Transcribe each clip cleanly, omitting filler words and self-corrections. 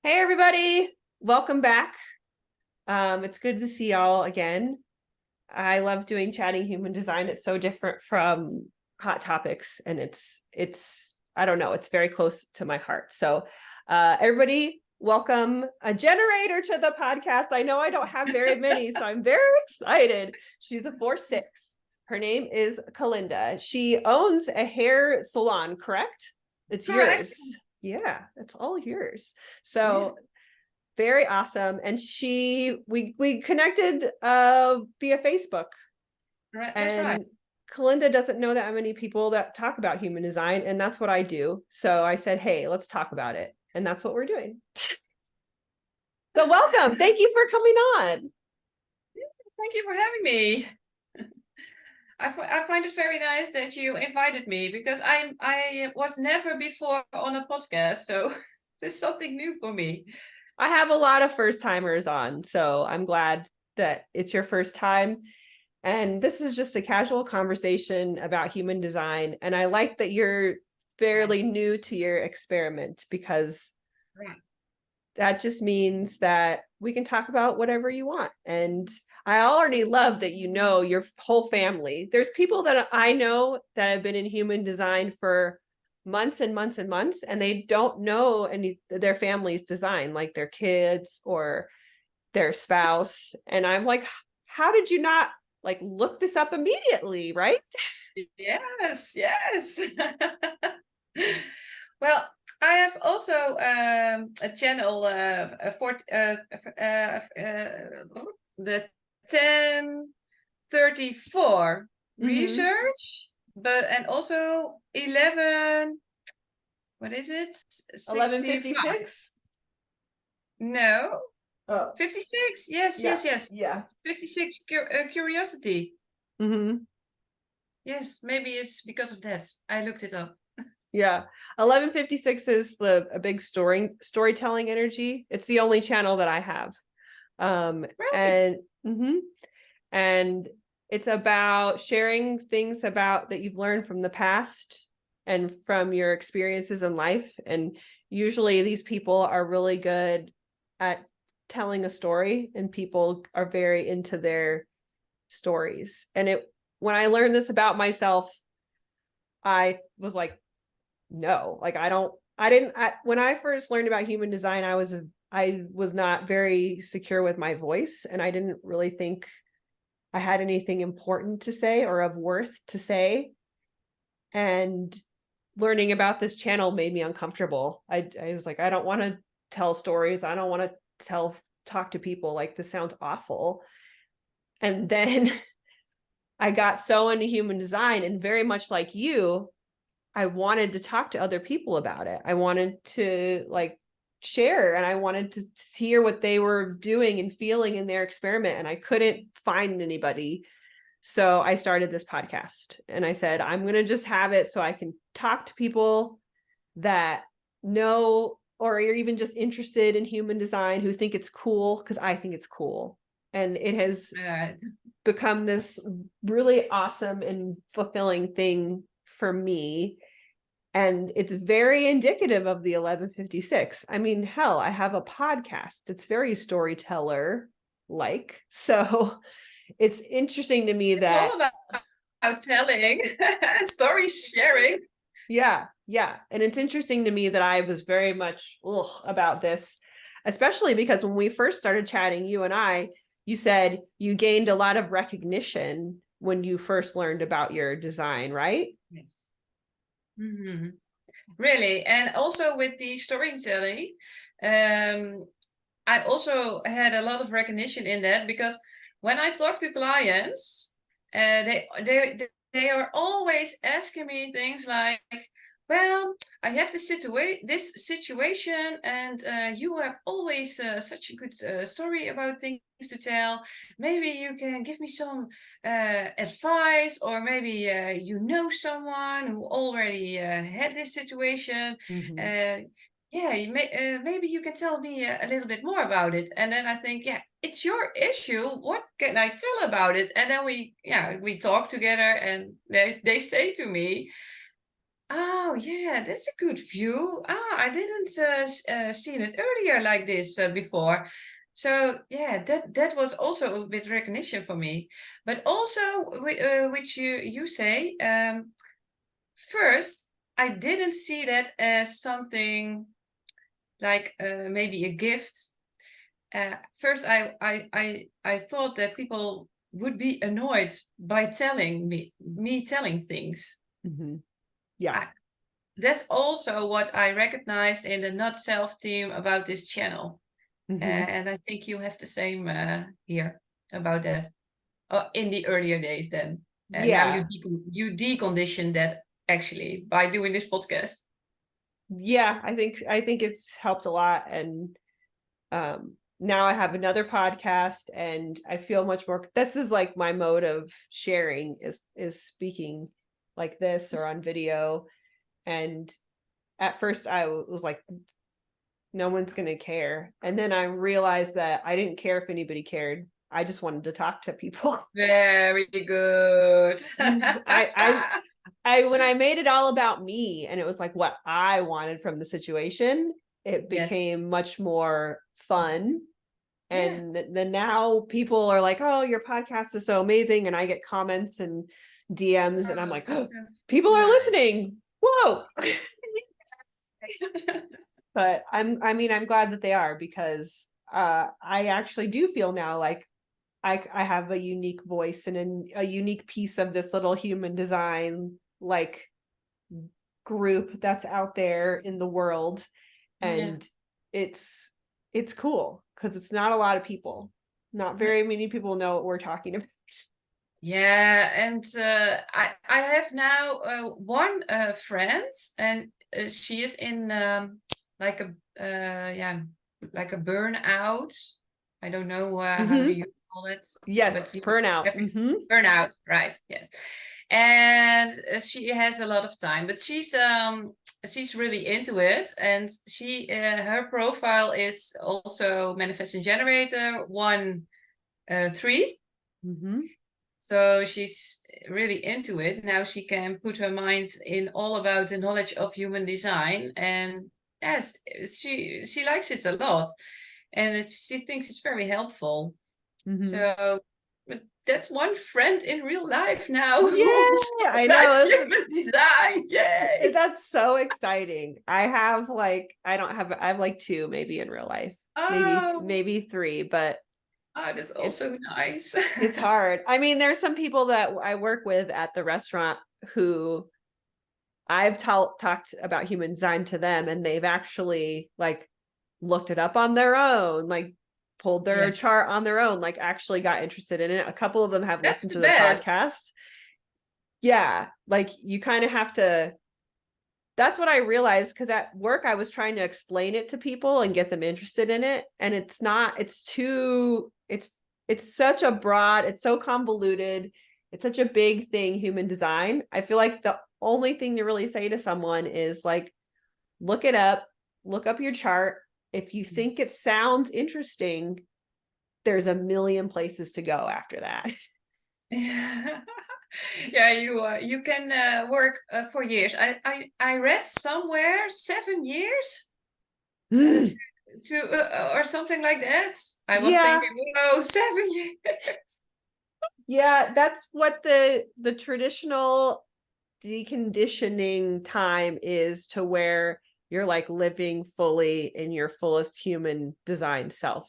Hey everybody, welcome back. It's good to see y'all again. I love doing chatting human design. It's so different from hot topics, and it's I don't know, it's very close to my heart. So everybody, welcome a generator to the podcast. I know I don't have very many, so I'm very excited. She's a 4-6. Her name is Colinda. She owns a hair salon, correct? It's Correct. yours. Yeah, it's all yours. So very awesome. And we connected via Facebook. Right, that's right. And Colinda doesn't know that many people that talk about human design, and that's what I do. So I said, hey, let's talk about it. And that's what we're doing. So welcome. Thank you for coming on. Thank you for having me. I find it very nice that you invited me because I was never before on a podcast, so this is something new for me. I have a lot of first timers on, so I'm glad that it's your first time. And this is just a casual conversation about human design. And I like that you're fairly Right. new to your experiment, because Right. that just means that we can talk about whatever you want. And I already love that you know your whole family. There's people that I know that have been in human design for months and months and months, and they don't know any their family's design, like their kids or their spouse. And I'm like, how did you not like look this up immediately, right? Yes, yes. Well, I have also a channel for the 1034 Mm-hmm. research, and also 11. What is it? 65. 1156. No, Oh, 56. Yes, yeah, yes, yes. yeah. 56 curiosity. Mm-hmm. Yes, maybe it's because of that. I looked it up. Yeah. 1156 is a big storytelling energy. It's the only channel that I have. Right. And mhm. And it's about sharing things about that you've learned from the past and from your experiences in life. And usually these people are really good at telling a story, and people are very into their stories. And it when I learned this about myself, I was like, no, like when I first learned about human design, I was not very secure with my voice, and I didn't really think I had anything important to say or of worth to say. And learning about this channel made me uncomfortable. I was like, I don't want to tell stories. I don't want to talk to people. Like, this sounds awful. And then I got so into human design, and very much like you, I wanted to talk to other people about it. I wanted to like share, and I wanted to hear what they were doing and feeling in their experiment. And I couldn't find anybody. So I started this podcast, and I said, I'm going to just have it so I can talk to people that know or are even just interested in human design, who think it's cool, because I think it's cool. And it has All right. become this really awesome and fulfilling thing for me. And it's very indicative of the 1156. I mean, hell, I have a podcast. It's very storyteller like. So it's interesting to me It's that, all about telling, story sharing. yeah, yeah. And it's interesting to me that I was very much about this, especially because when we first started chatting, you said you gained a lot of recognition when you first learned about your design, right? Yes. Mm-hmm. Really, and also with the storytelling, I also had a lot of recognition in that because when I talk to clients, they are always asking me things like, "Well, I have this situation, and you have always such a good story about things to tell. Maybe you can give me some advice, or maybe you know someone who already had this situation. Mm-hmm. Uh, yeah, maybe you can tell me a little bit more about it." And then I think, yeah, it's your issue. What can I tell about it? And then we talk together, and they say to me, Oh yeah, that's a good view. I didn't seen it earlier like this before. So yeah, that was also a bit recognition for me. But also, which you say, first I didn't see that as something like maybe a gift. First, I thought that people would be annoyed by telling me telling things. Mm-hmm. Yeah. I, that's also what I recognized in the Not Self team about this channel. Mm-hmm. And I think you have the same here about that. In the earlier days then. And now Yeah. you decondition that actually by doing this podcast. Yeah, I think it's helped a lot. And now I have another podcast and I feel much more, this is like my mode of sharing is speaking like this or on video. And at first I was like, no one's going to care. And then I realized that I didn't care if anybody cared. I just wanted to talk to people. Very good. I when I made it all about me and it was like what I wanted from the situation, it Yes. became much more fun. Yeah. And then now people are like, "Oh, your podcast is so amazing," and I get comments and DMs, and I'm Oh, like, that's oh, so "People are nice. listening! Whoa!" But I mean, I'm glad that they are because I actually do feel now like I have a unique voice and a unique piece of this little human design like group that's out there in the world, Yeah. and it's it's cool because it's not a lot of people. Not very many people know what we're talking about. Yeah, and I have now one friend, and she is in like a yeah, like a burnout. I don't know how do Mm-hmm. you call it, but Yes, you burnout. have Mm-hmm. burnout, right? Yes, and she has a lot of time, but she's really into it, and she her profile is also manifesting generator 1 3. Mm-hmm. So she's really into it. Now she can put her mind in all about the knowledge of human design. And yes, she likes it a lot. And she thinks it's very helpful. Mm-hmm. So but that's one friend in real life now who Yeah, I likes know. human design. Yay! That's so exciting. I have like I have like two maybe in real life. Oh, Maybe three, but that's it's also nice. it's hard. I mean, there's some people that I work with at the restaurant who I've talked about human design to them and they've actually like looked it up on their own, like pulled their Yes, chart on their own, like actually got interested in it. A couple of them have that's listened the to the best. podcast. Yeah, like you kind of have to, that's what I realized because at work I was trying to explain it to people and get them interested in it. And it's not, it's too, it's such a broad, it's so convoluted, it's such a big thing, human design. I feel like the only thing to really say to someone is like, look it up, look up your chart. If you think it sounds interesting, there's a million places to go after that. Yeah, yeah, you can work for years. I read somewhere 7 years Mm. to or something like that. I was Yeah, thinking, whoa, 7 years. yeah, that's what the traditional deconditioning time is, to where you're like living fully in your fullest human design self.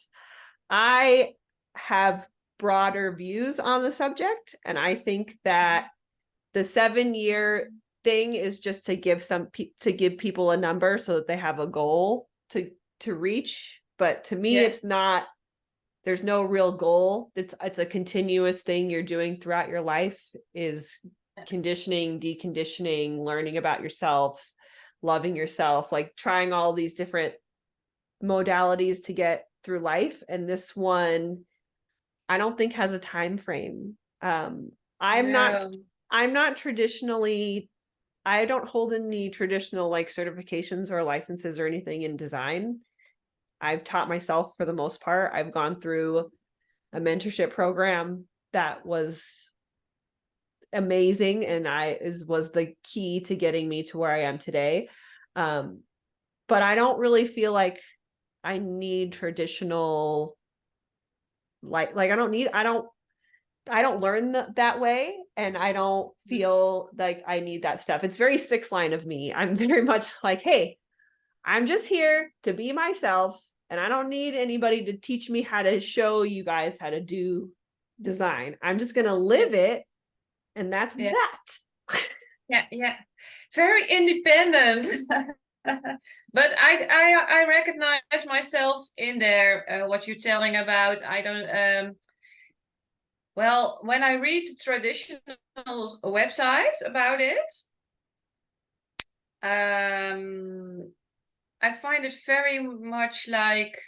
I have broader views on the subject, and I think that the 7 year thing is just to give to give people a number so that they have a goal to reach. But to me, Yes, it's not, there's no real goal. It's a continuous thing you're doing throughout your life, is conditioning, deconditioning, learning about yourself, loving yourself, like trying all these different modalities to get through life. And this one I don't think has a time frame. I'm not no, I'm not traditionally, I don't hold any traditional like certifications or licenses or anything in design. I've taught myself for the most part. I've gone through a mentorship program that was amazing, and was the key to getting me to where I am today. But I don't really feel like I need traditional, like I don't learn that way, and I don't feel like I need that stuff. It's very six line of me. I'm very much like, hey, I'm just here to be myself, and I don't need anybody to teach me how to show you guys how to do design. I'm just going to live it, and that's that. Yeah. Very independent. But I recognize myself in there, what you're telling about. I don't, well, when I read traditional websites about it, I find it very much like,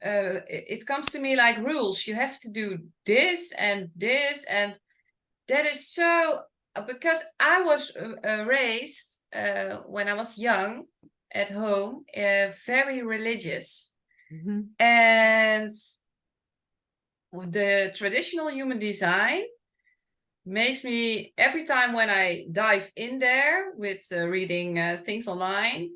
it comes to me like rules. You have to do this, and that is so, because I was raised when I was young at home, very religious. Mm-hmm. And the traditional human design makes me, every time when I dive in there with reading things online,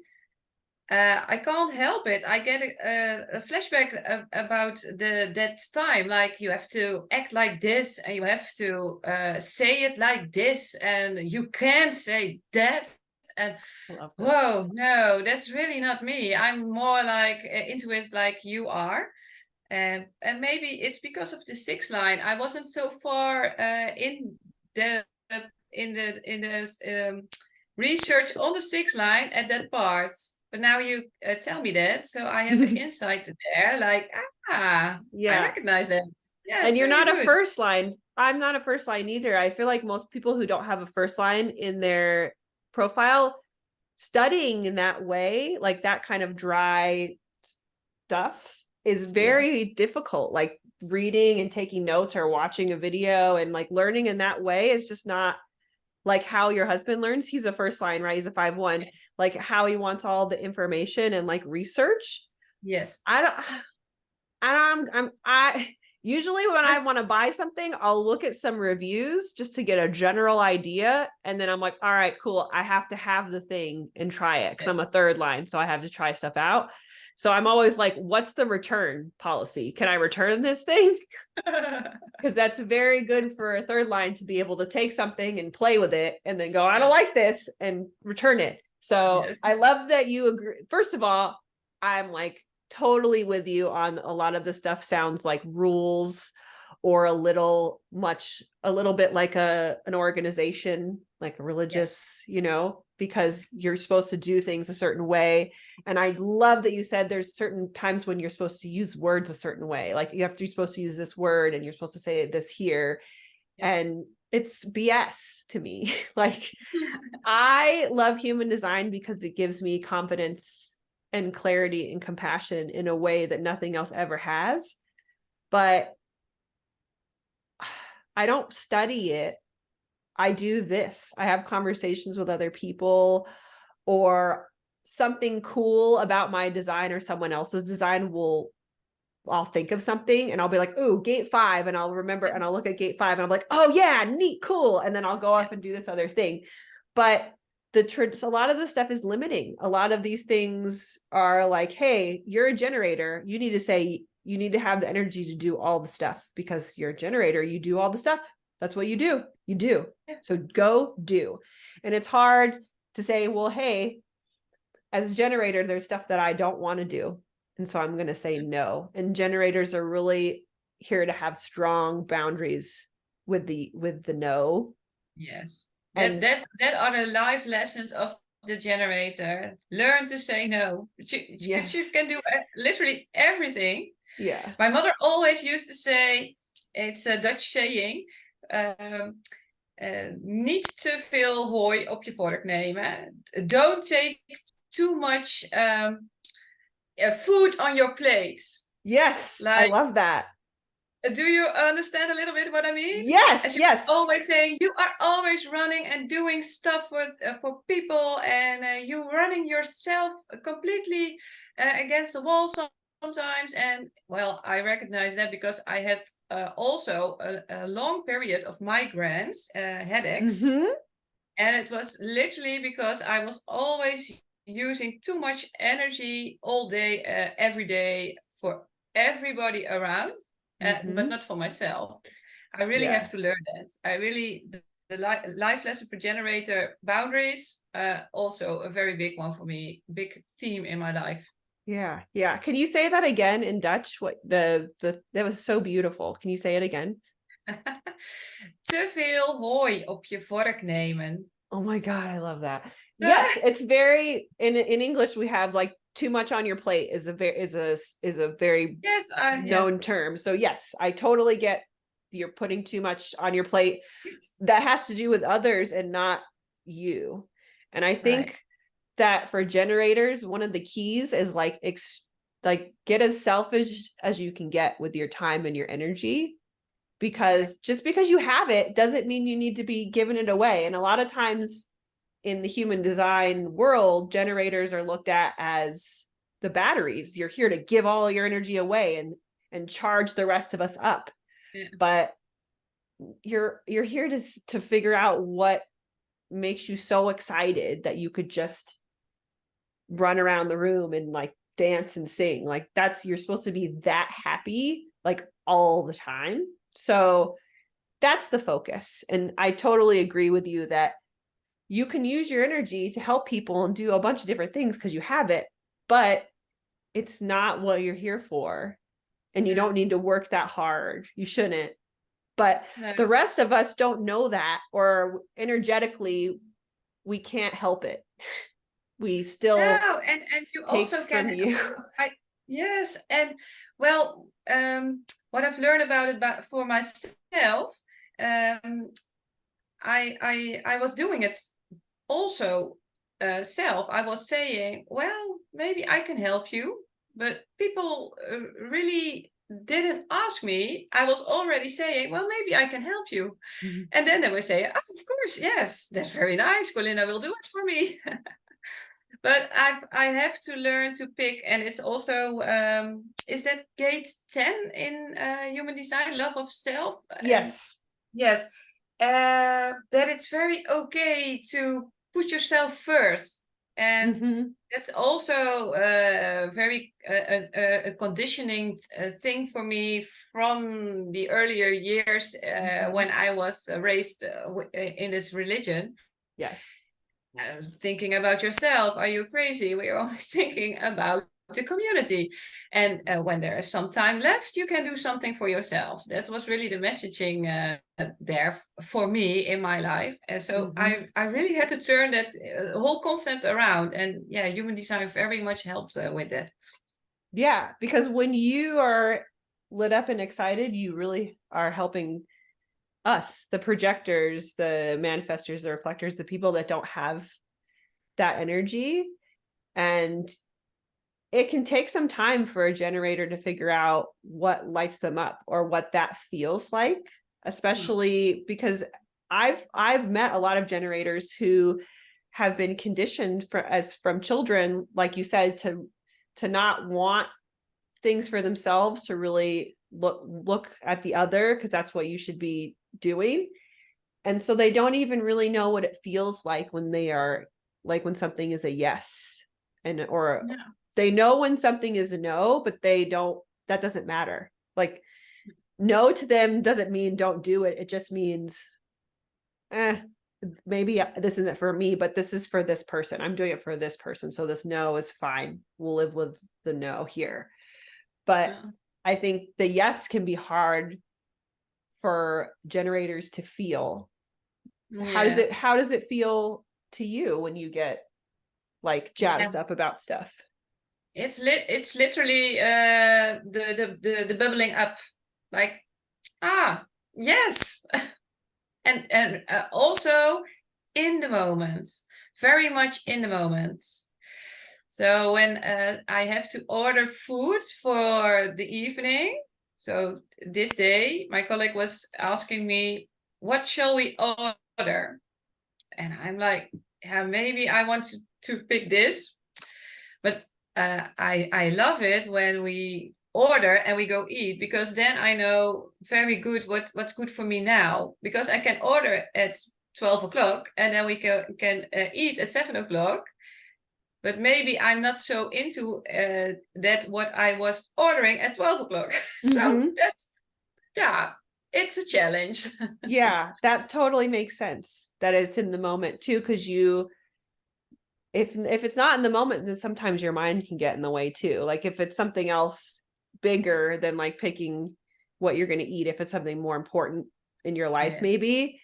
I can't help it. I get a flashback about that time. Like, you have to act like this, and you have to say it like this, and you can't say that. And whoa, no, that's really not me. I'm more like into it like you are. And maybe it's because of the sixth line. I wasn't so far in the research on the sixth line at that part. But now you tell me that, so I have an insight there. Like, I recognize that. Yeah, and you're not good. a first line. I'm not a first line either. I feel like most people who don't have a first line in their profile, studying in that way, like that kind of dry stuff, is very difficult. Like reading and taking notes or watching a video and like learning in that way is just not like how your husband learns. He's a first line, right? He's a 5-1. Like how he wants all the information and like research. Yes. I usually when I want to buy something, I'll look at some reviews just to get a general idea. And then I'm like, all right, cool. I have to have the thing and try it, because I'm a third line. So I have to try stuff out. So I'm always like, what's the return policy? Can I return this thing? Because that's very good for a third line to be able to take something and play with it and then go, I don't like this, and return it. So I love that you agree. First of all, I'm like totally with you on a lot of the stuff sounds like rules, or a little bit like an organization, like a religious, because you're supposed to do things a certain way. And I love that you said there's certain times when you're supposed to use words a certain way. Like you're supposed to use this word and you're supposed to say this here. And it's BS to me. Like I love human design because it gives me confidence and clarity and compassion in a way that nothing else ever has. But I don't study it. I do this. I have conversations with other people, or something cool about my design or someone else's design I'll think of something and I'll be like, ooh, gate 5. And I'll remember and I'll look at gate 5 and I'm like, oh yeah, neat, cool. And then I'll go off and do this other thing. But a lot of the stuff is limiting. A lot of these things are like, hey, you're a generator. You need to have the energy to do all the stuff, because you're a generator. You do all the stuff. That's what you do. You do. So go do. And it's hard to say, well, hey, as a generator, there's stuff that I don't want to do. And so I'm going to say no. And generators are really here to have strong boundaries with the no. Yes. That are the life lessons of the generator. Learn to say no. Because you can do literally everything. Yeah. My mother always used to say, it's a Dutch saying, niet te veel hooi op je vork nemen. Don't take too much food on your plate. Yes, I love that. Do you understand a little bit what I mean? Yes, yes. Always saying, you are always running and doing stuff for people, and you running yourself completely against the wall sometimes, and well, I recognize that because I had also a long period of migraines, headaches, Mm-hmm. and it was literally because I was always using too much energy all day, every day, for everybody around, but Mm-hmm. not for myself. I really Yeah. have to learn that. I really, the life lesson for generator, boundaries, also a very big one for me, big theme in my life. Yeah. Yeah. Can you say that again in Dutch? What that was so beautiful. Can you say it again? Te veel hooi op je vork nemen. Oh my God, I love that. Yes, it's very in English we have like too much on your plate is a very Yes, yeah. known term. So yes, I totally get you're putting too much on your plate. Yes. That has to do with others and not you. And I Right. think that for generators, one of the keys is like get as selfish as you can get with your time and your energy, because just because you have it doesn't mean you need to be giving it away. And a lot of times in the human design world, generators are looked at as the batteries. You're here to give all your energy away and charge the rest of us up. Yeah. But you're here to figure out what makes you so excited that you could just run around the room and like dance and sing. Like that's you're supposed to be that happy like all the time. So that's the focus. And I totally agree with you that you can use your energy to help people and do a bunch of different things because you have it, but it's not what you're here for. And you Yeah. don't need to work that hard. You shouldn't. But No. the rest of us don't know that, or energetically, we can't help it. We still No, and you take also from can. you. I yes, and well, what I've learned about it, for myself, um, I was doing it also, self. I was saying, well, maybe I can help you, but people really didn't ask me. I was already saying, well, maybe I can help you, and then they would say, oh, of course, yes, that's very nice. Colinda will do it for me. But I have to learn to pick, and it's also is that gate 10 in human design, love of self, and Yes. yes, that it's very okay to put yourself first, and Mm-hmm. that's also very a conditioning thing for me from the earlier years Mm-hmm. when I was raised in this religion. Yes. Thinking about yourself, are you crazy? We're always thinking about the community, and when there is some time left, you can do something for yourself. That was really the messaging there for me in my life, and so Mm-hmm. I really had to turn that whole concept around, and yeah, human design very much helped with that. Yeah, because when you are lit up and excited, you really are helping us, the projectors, the manifestors, the reflectors, the people that don't have that energy. And it can take some time for a generator to figure out what lights them up or what that feels like, especially because I've met a lot of generators who have been conditioned from children, like you said, to not want things for themselves, to really look at the other because that's what you should be doing. And so they don't even really know what it feels like when they are like when something is a yes, and or Yeah. they know when something is a no, but they don't, that doesn't matter. Like no to them doesn't mean don't do it. It just means maybe this isn't for me, but this is for this person. I'm doing it for this person. So this no is fine. We'll live with the no here. But Yeah. I think the yes can be hard for generators to feel. Yeah. How does it feel to you when you get like Yeah. jazzed up about stuff? It's literally the bubbling up, like, yes. And also in the moment, very much in the moment. So when I have to order food for the evening, so this day my colleague was asking me, what shall we order? And I'm like, yeah, maybe I want to pick this, but I love it when we order and we go eat, because then I know very good what's good for me now, because I can order at 12 o'clock and then we can eat at 7 o'clock. But maybe I'm not so into that what I was ordering at 12 o'clock. So that's, yeah, it's a challenge. Yeah, that totally makes sense that it's in the moment too, because if it's not in the moment, then sometimes your mind can get in the way too. Like if it's something else bigger than like picking what you're going to eat, if it's something more important in your life, maybe,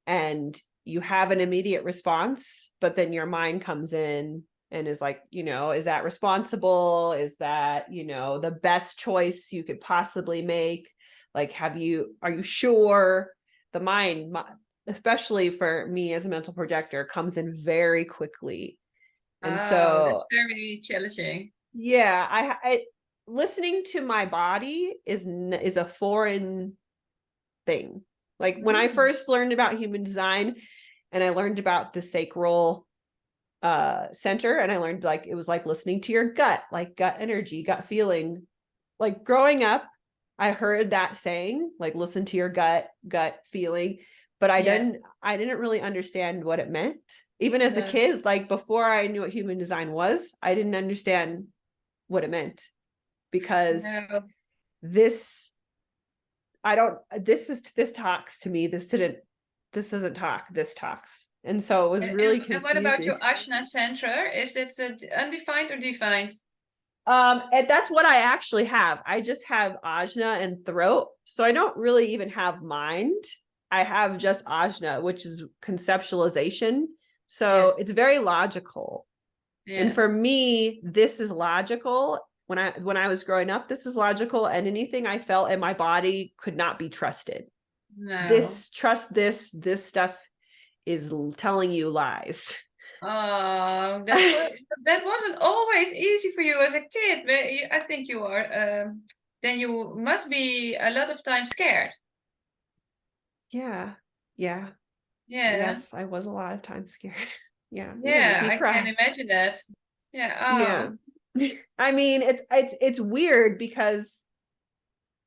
and you have an immediate response, but then your mind comes in and is like, is that responsible? Is that, the best choice you could possibly make? Like, are you sure? The mind, especially for me as a mental projector, comes in very quickly. And Oh, that's so, very challenging. yeah, I listening to my body is a foreign thing. Like when I first learned about human design and I learned about the sacral center, and I learned like it was like listening to your gut, like gut energy, gut feeling. Like growing up, I heard that saying, like listen to your gut feeling, but I didn't really understand what it meant. Even as a kid, like before I knew what human design was, I didn't understand what it meant, because this talks to me. This doesn't talk, this talks. And so it was really And what about your confusing. Ajna center? Is it undefined or defined? And that's what I actually have. I just have ajna and throat. So I don't really even have mind. I have just ajna, which is conceptualization. So it's very logical. And for me, this is logical. When I was growing up, this is logical, and anything I felt in my body could not be trusted. No. This stuff is telling you lies. Oh, that wasn't always easy for you as a kid. But I think you are. Then you must be a lot of times scared. Yeah. Yes, I was a lot of times scared. Yeah, you're gonna make me I can cry. imagine that. Yeah. I mean, it's weird because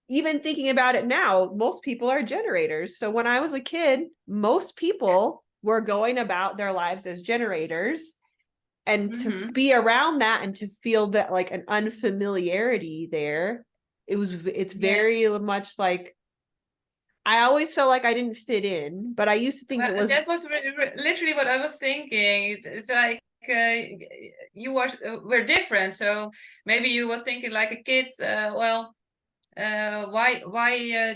even thinking about it now, most people are generators. So when I was a kid, most people were going about their lives as generators. And to be around that and to feel that like an unfamiliarity there, it's very much like I always felt like I didn't fit in, but I used to think it was. That was literally what I was thinking. It's like you were different, so maybe you were thinking like a kid. Why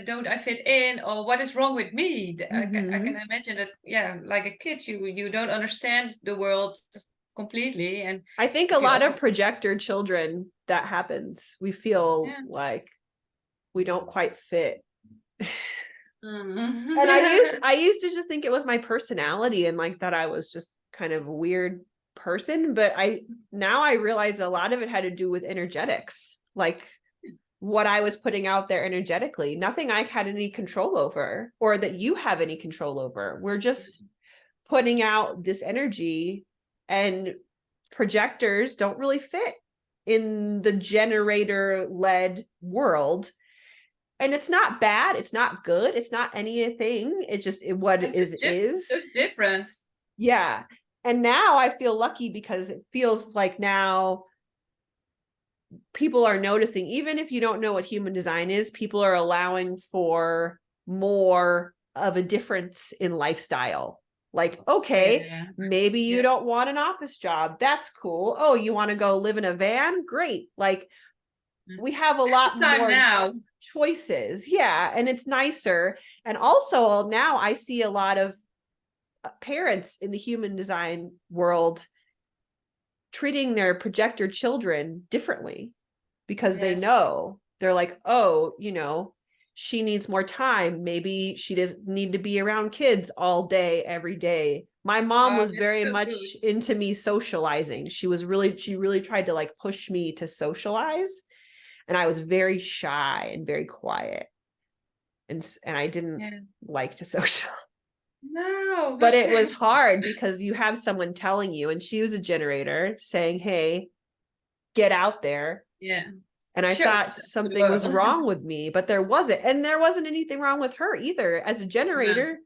don't I fit in, or what is wrong with me? I can imagine that. Yeah, like a kid, you don't understand the world completely, and I think a lot of projector children, that happens. We feel like we don't quite fit. And I used to just think it was my personality and like that I was just kind of a weird person, but now I realize a lot of it had to do with energetics, like what I was putting out there energetically. Nothing I had any control over or that you have any control over. We're just putting out this energy, and projectors don't really fit in the generator led world. And it's not bad, it's not good, it's not anything. It's just what it is. It's different. Yeah. And now I feel lucky because it feels like now people are noticing, even if you don't know what human design is, people are allowing for more of a difference in lifestyle. Like, okay, maybe you don't want an office job. That's cool. Oh, you want to go live in a van? Great. Like, we have a lot more now choices. Yeah. And it's nicer. And also now I see a lot of parents in the human design world treating their projector children differently because they know, they're like, oh, she needs more time. Maybe she doesn't need to be around kids all day, every day. My mom was very much into me socializing. She really tried to like push me to socialize. And I was very shy and very quiet. And I didn't like to socialize. No, but it was hard because you have someone telling you, and she was a generator saying, hey, get out there. Yeah. And I Show thought to the something was world. wrong with me, but there wasn't. And there wasn't anything wrong with her either. As a generator,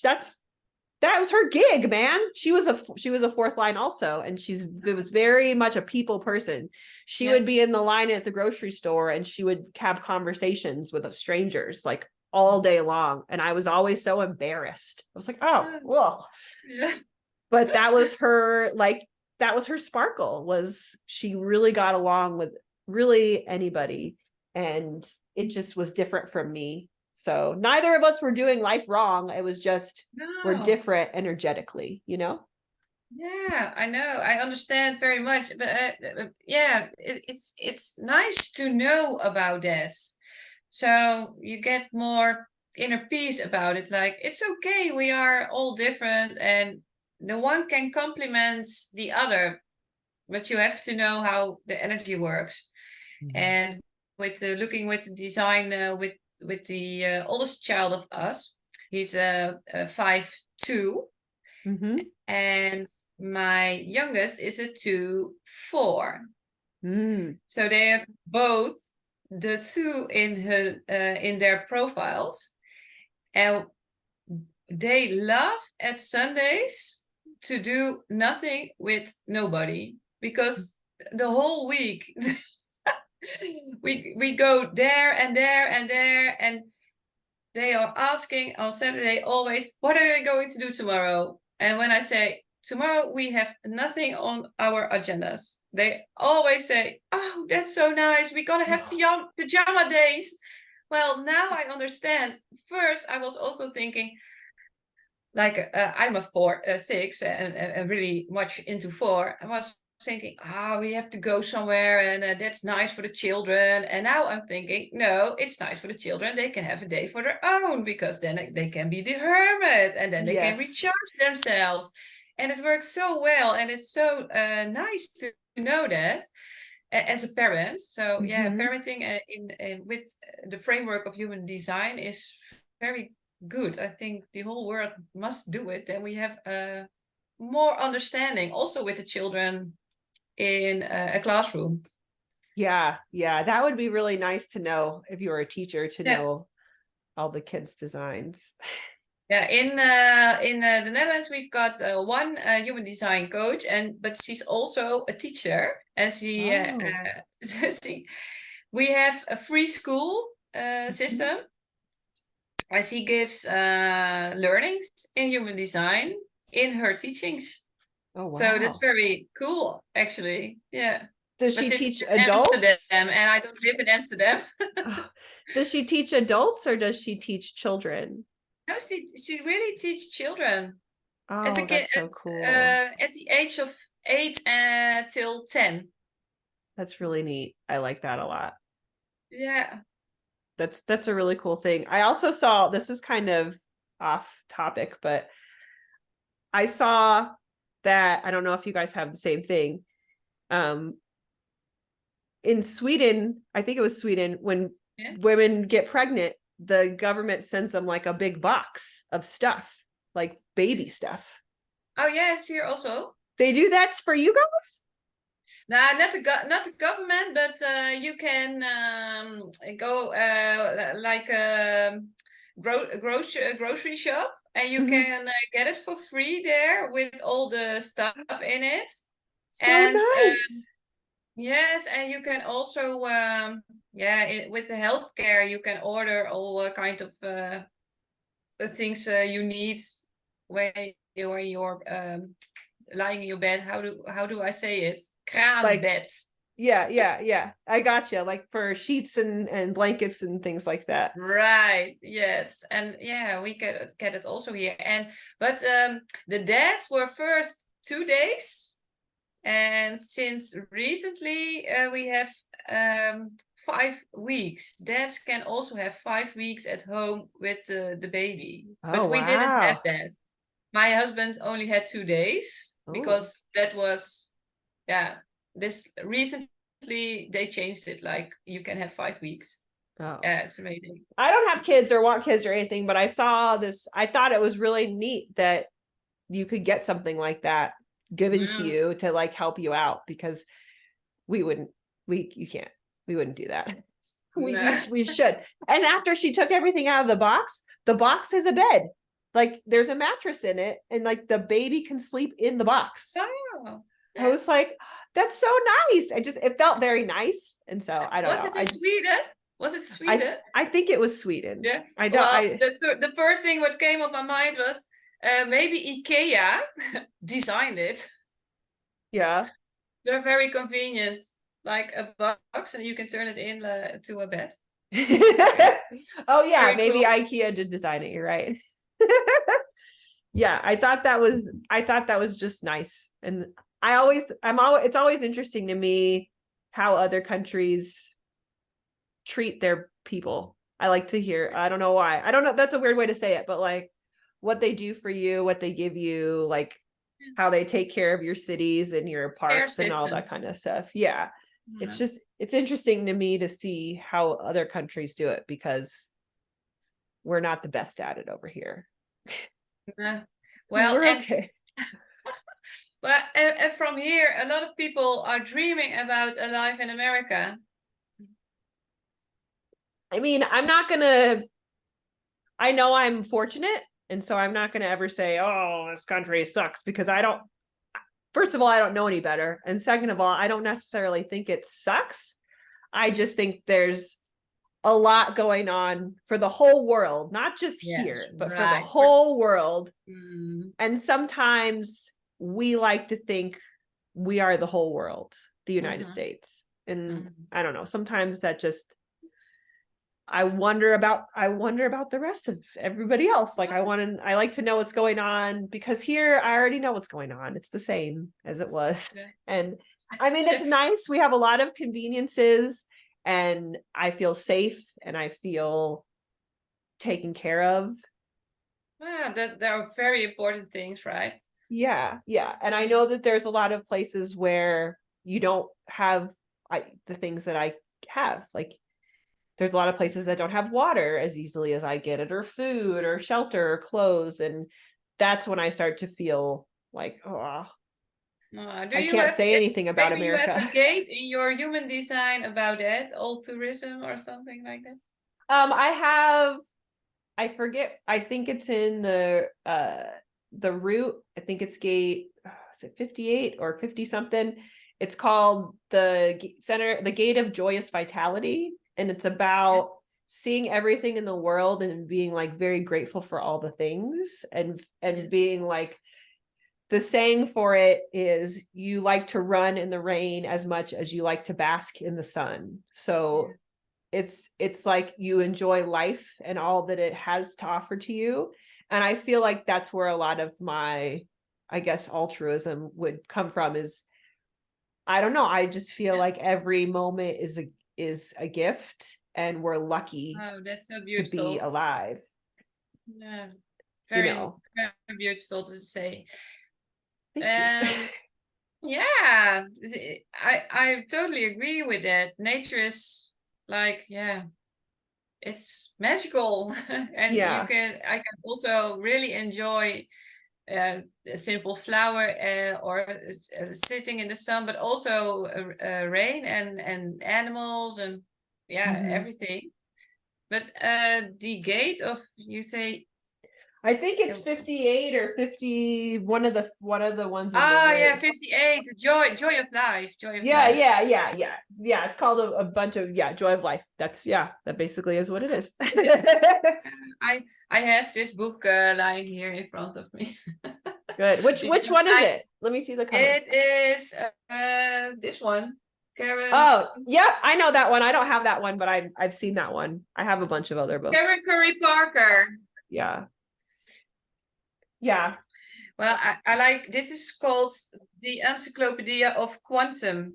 that was her gig, man. She was a fourth line also, and it was very much a people person. She would be in the line at the grocery store, and she would have conversations with strangers like all day long. And I was always so embarrassed. I was like, oh, well. Yeah. But that was her, like, that was her sparkle, was she really got along with really anybody, and it just was different from me. So neither of us were doing life wrong. It was just we're No. different energetically, you know? Yeah, I know. I understand very much. But yeah, it's nice to know about that. So you get more inner peace about it. Like, it's okay, we are all different, and the one can complement the other, but you have to know how the energy works. And with looking with the design, with the oldest child of us, he's 5'2", and my youngest is a 2'4". So they have both the 2 in their profiles, and they love at Sundays to do nothing with nobody, because the whole week we go there and there and there, and they are asking on Saturday always, what are you going to do tomorrow? And when I say, tomorrow we have nothing on our agendas, they always say, oh, that's so nice, we're gonna have pajama days. Well, now I understand. First, I was also thinking, like, I'm a 6 and really much into 4. I was thinking, we have to go somewhere, and that's nice for the children. And now I'm thinking, no, it's nice for the children. They can have a day for their own, because then they can be the hermit, and then they can recharge themselves. And it works so well, and it's so nice to know that as a parent. So yeah, parenting in with the framework of human design is very good. I think the whole world must do it. Then we have more understanding also with the children in a classroom. Yeah, that would be really nice to know if you were a teacher, to know all the kids' designs. Yeah, in the Netherlands, we've got one human design coach, but she's also a teacher, and we have a free school system, and she gives learnings in human design in her teachings. Oh, wow. So that's very cool, actually. Yeah. Does but she it's teach in adults? Amsterdam, and I don't live in Amsterdam. Does she teach adults, or does she teach children? No, she really teaches children. Oh, that's so cool. At the age of 8 till 10. That's really neat. I like that a lot. Yeah. That's a really cool thing. I also saw, this is kind of off topic, but I saw that, I don't know if you guys have the same thing. In Sweden, I think it was Sweden, when women get pregnant, the government sends them like a big box of stuff, like baby stuff. Oh yes, here also. They do that for you guys? Nah, not the government, but you can go like a grocery shop, and you can get it for free there with all the stuff in it. So nice. Yes, and you can also with the healthcare, you can order all kind of things you need when you're lying in your bed. How do I say it? Kraambed. Yeah. I gotcha. Like for sheets and blankets and things like that. Right. Yes. And yeah, we get it also here. But the dads were first 2 days, and since recently we have 5 weeks. Dads can also have 5 weeks at home with the baby. But we didn't have that. My husband only had 2 days because that was, this recently they changed it. Like, you can have 5 weeks. Yeah, it's amazing. I don't have kids or want kids or anything, but I saw this. I thought it was really neat that you could get something like that given to you to like help you out, because we wouldn't, you can't, we wouldn't do that. No. We should. And after she took everything out of the box is a bed. Like there's a mattress in it, and like the baby can sleep in the box. Oh, I was like, that's so nice. It felt very nice. And so I don't was know. it in Sweden? Was it Sweden? I think it was Sweden. Yeah. I don't. Well, the first thing what came up my mind was maybe IKEA designed it. Yeah. They're very convenient, like a box, and you can turn it in to a bed. Oh yeah, Very maybe cool. IKEA did design it. You're right. Yeah, I thought that was just nice. And it's always interesting to me how other countries treat their people. I like to hear, I don't know why. I don't know, that's a weird way to say it, but like what they do for you, what they give you, like how they take care of your cities and your parks and all that kind of stuff. Yeah. It's interesting to me to see how other countries do it, because we're not the best at it over here. Well, we're okay. But and from here, a lot of people are dreaming about a life in America. I mean, I know I'm fortunate, and so I'm not gonna ever say, oh, this country sucks, because first of all, I don't know any better. And second of all, I don't necessarily think it sucks. I just think there's a lot going on for the whole world, not just here, but for the whole world. And sometimes we like to think we are the whole world, the United States. And I don't know, sometimes that just, I wonder about the rest of everybody else. Like I like to know what's going on, because here I already know what's going on. It's the same as it was. And I mean, it's nice. We have a lot of conveniences, and I feel safe and I feel taken care of. That are very important things, right? Yeah. And I know that there's a lot of places where you don't have the things that I have. Like there's a lot of places that don't have water as easily as I get it, or food, or shelter, or clothes. And that's when I start to feel like, oh, I can't say anything about maybe America. You have a gate in your human design about it, all tourism or something like that? I forget, I think it's in the route. I think it's gate, is it 58 or 50 something? It's called the Gate of Joyous Vitality. And it's about seeing everything in the world and being like very grateful for all the things, and being like, the saying for it is, you like to run in the rain as much as you like to bask in the sun. So it's like you enjoy life and all that it has to offer to you. And I feel like that's where a lot of my, I guess, altruism would come from. Is, I don't know, I just feel like every moment is a gift, and we're lucky that's so to be alive. Yeah, very beautiful to say. Yeah, I totally agree with that. Nature is like, it's magical. And I can also really enjoy a simple flower, or sitting in the sun, but also rain and animals and everything. But the gate of, you say, I think it's 58 or 50, one of the ones in the yeah, 58, joy of life, life. Yeah, it's called a bunch of joy of life. That basically is what it is. I have this book lying here in front of me. Good. Which one is it? Let me see the cover. It is this one, Karen. Oh, yep, I know that one. I don't have that one, but I've seen that one. I have a bunch of other books. Karen Curry Parker. Yeah. Well, I like, this is called the Encyclopedia of Quantum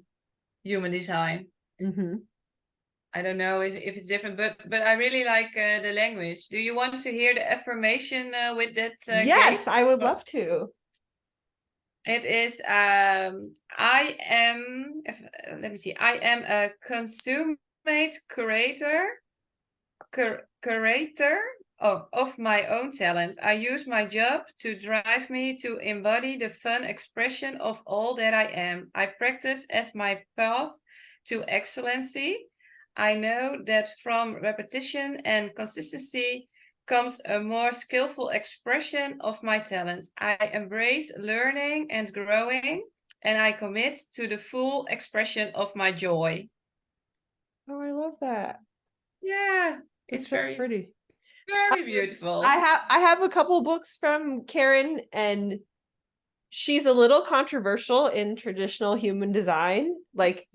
Human Design. I don't know if it's different, but I really like the language. Do you want to hear the affirmation with that yes, gate? I would love to. It is, I am, let me see, I am a consummate curator of my own talent. I use my job to drive me to embody the fun expression of all that I am. I practice as my path to excellency. I know that from repetition and consistency comes a more skillful expression of my talent. I embrace learning and growing, and I commit to the full expression of my joy. Oh, I love that. Yeah, That's it's so very, pretty. very beautiful. I have a couple books from Karen, and she's a little controversial in traditional human design, like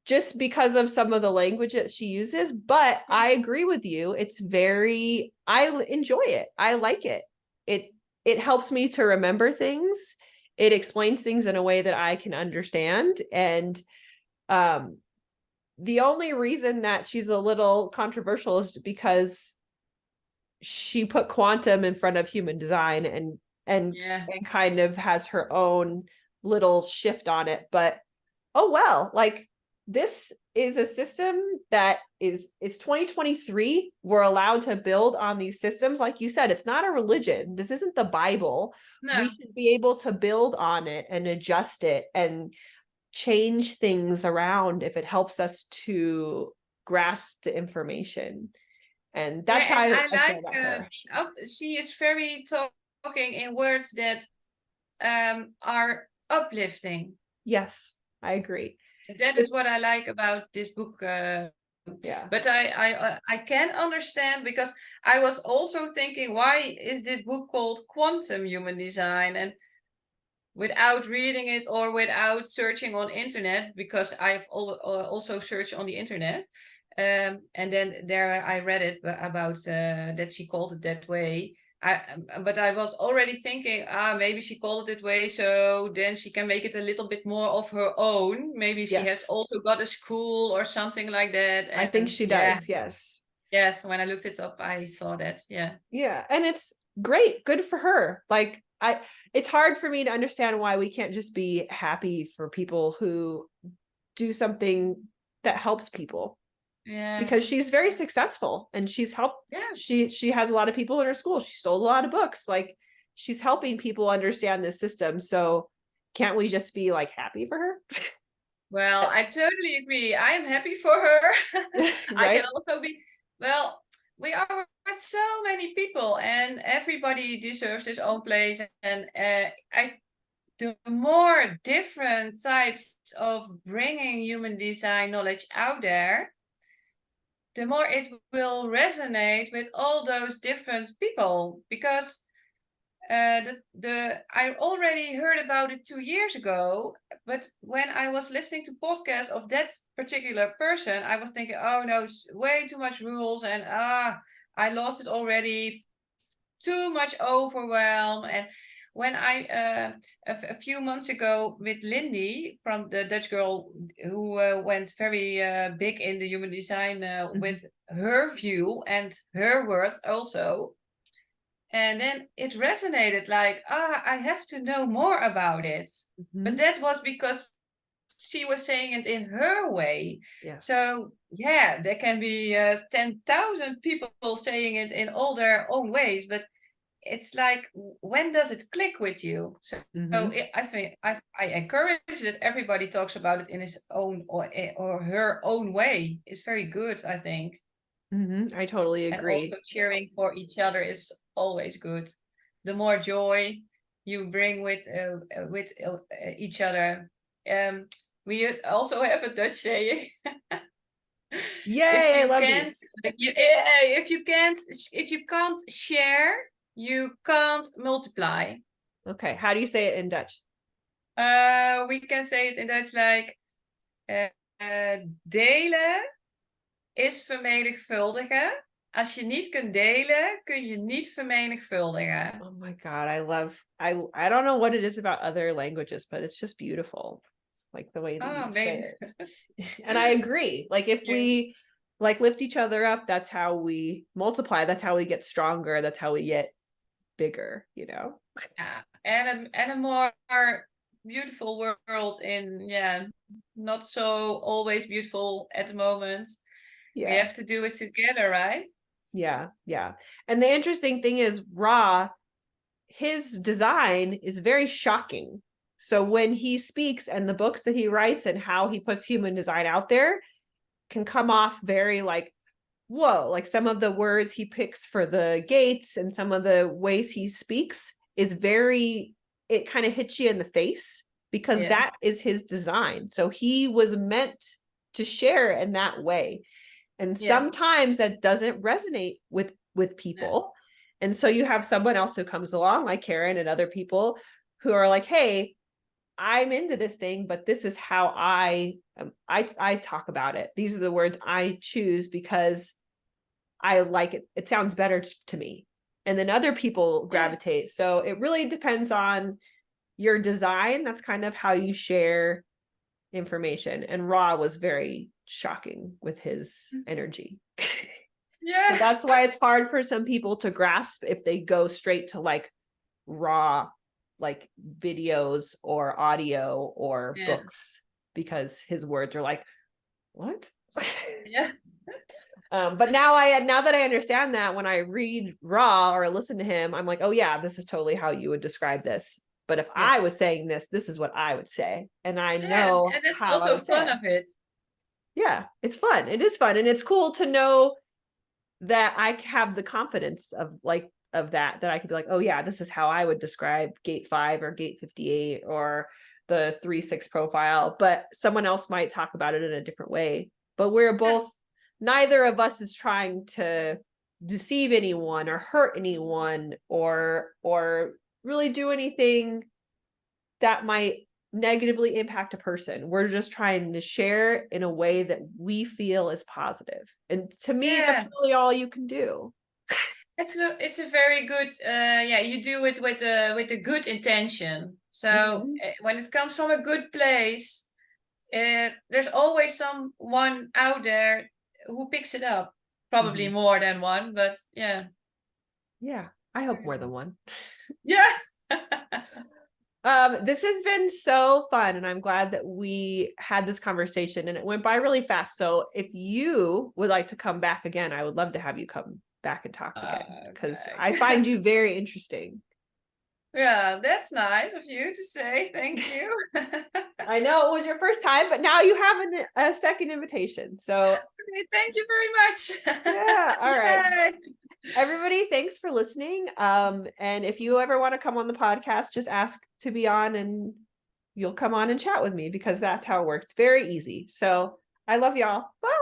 just because of some of the language that she uses. But I agree with you. It's very, I enjoy it. I like it. It helps me to remember things. It explains things in a way that I can understand. And the only reason that she's a little controversial is because she put quantum in front of human design, and kind of has her own little shift on it. But oh well, like, this is a system that it's 2023. We're allowed to build on these systems. Like you said, it's not a religion. This isn't the Bible. No. We should be able to build on it and adjust it and change things around if it helps us to grasp the information. And that's how I I feel like about her. she is very talking in words that are uplifting. Yes, I agree. That is what I like about this book. Yeah. But I can understand, because I was also thinking, why is this book called Quantum Human Design? And without reading it or without searching on internet, because I've also searched on the internet, and then there I read it about that she called it that way. But I was already thinking, maybe she called it that way, so then she can make it a little bit more of her own. Maybe she has also got a school or something like that. And I think she does. Yes. Yes. When I looked it up, I saw that. Yeah. Yeah. And it's great. Good for her. Like, it's hard for me to understand why we can't just be happy for people who do something that helps people. Yeah. Because she's very successful, and she's helped. Yeah. She has a lot of people in her school. She sold a lot of books. Like, she's helping people understand this system. So can't we just be like happy for her? Well, I totally agree. I am happy for her. Right? I can also be, well, we are with so many people, and everybody deserves his own place. And the more different types of bringing human design knowledge out there, the more it will resonate with all those different people. Because I already heard about it 2 years ago, but when I was listening to podcasts of that particular person, I was thinking, oh no, way too much rules, and I lost it already, too much overwhelm. And when I a few months ago with Lindy, from the Dutch girl who went very big in the human design with her view and her words also. And then it resonated like, I have to know more about it. But that was because she was saying it in her way. Yeah. So yeah, there can be 10,000 people saying it in all their own ways, but it's like, when does it click with you? So I think I encourage that everybody talks about it in his own or her own way. It's very good, I think. I totally agree. And also cheering for each other is always good. The more joy you bring with each other. We also have a Dutch saying. Yay! I love these. If you can't share, you can't multiply. Okay, how do you say it in Dutch? We can say it in Dutch like delen is vermenigvuldigen. Als je niet kunt delen, kun je niet vermenigvuldigen. Oh my God, I don't know what it is about other languages, but it's just beautiful. Like the way that you say it. And I agree. Like, if we like lift each other up, that's how we multiply. That's how we get stronger. That's how we get bigger, you know? Yeah. And a more beautiful world in, not so always beautiful at the moment. Yeah. We have to do it together, right? Yeah. Yeah. And the interesting thing is, Ra, his design is very shocking. So when he speaks and the books that he writes and how he puts human design out there can come off very like, whoa, like some of the words he picks for the gates and some of the ways he speaks is very, it kind of hits you in the face because that is his design. So he was meant to share in that way. And sometimes that doesn't resonate with people. And so you have someone else who comes along like Karen and other people who are like, hey, I'm into this thing, but this is how I talk about it. These are the words I choose because I like it. It sounds better to me. And then other people gravitate. So it really depends on your design. That's kind of how you share information. And Ra was very shocking with his energy. So that's why it's hard for some people to grasp if they go straight to like raw, like videos or audio or books, because his words are like, what? But now that I understand that, when I read Ra or listen to him, I'm like, oh yeah, this is totally how you would describe this. But if I was saying this is what I would say. And I know and it's how also fun of it. Yeah, it's fun. It is fun. And it's cool to know that I have the confidence of that I could be like, oh yeah, this is how I would describe gate 5 or gate 58 or the 3-6 profile, but someone else might talk about it in a different way. But we're both, neither of us is trying to deceive anyone or hurt anyone or really do anything that might negatively impact a person. We're just trying to share in a way that we feel is positive. And to me, that's really all you can do. It's a very good you do it with a good intention. So when it comes from a good place, there's always someone out there who picks it up. Probably more than one, but yeah. I hope more than one. This has been so fun, and I'm glad that we had this conversation, and it went by really fast. So if you would like to come back again, I would love to have you come back and talk again, because I find you very interesting. Yeah, that's nice of you to say. Thank you. I know it was your first time, but now you have a second invitation. So okay, thank you very much. Yeah, all right. Everybody, thanks for listening. And if you ever want to come on the podcast, just ask to be on and you'll come on and chat with me, because that's how it works. Very easy. So I love y'all. Bye.